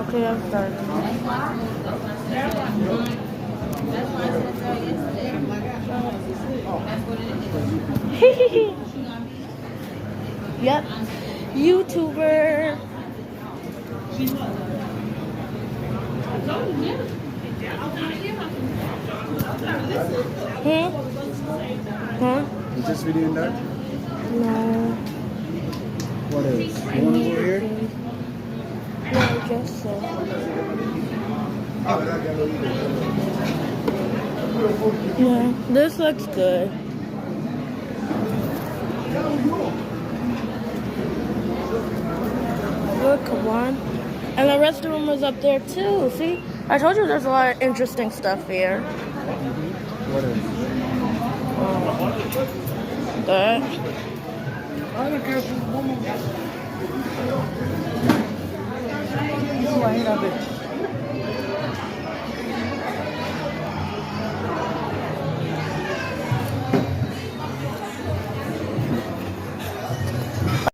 Okay, I'm starting. Yep. YouTuber. Huh? Is this video done? No. What is? You want to go here? Yeah, I guess so. Yeah, this looks good. Look, come on. And the rest of them was up there too. See? I told you there's a lot of interesting stuff here. What is? That. I don't care if it's a woman.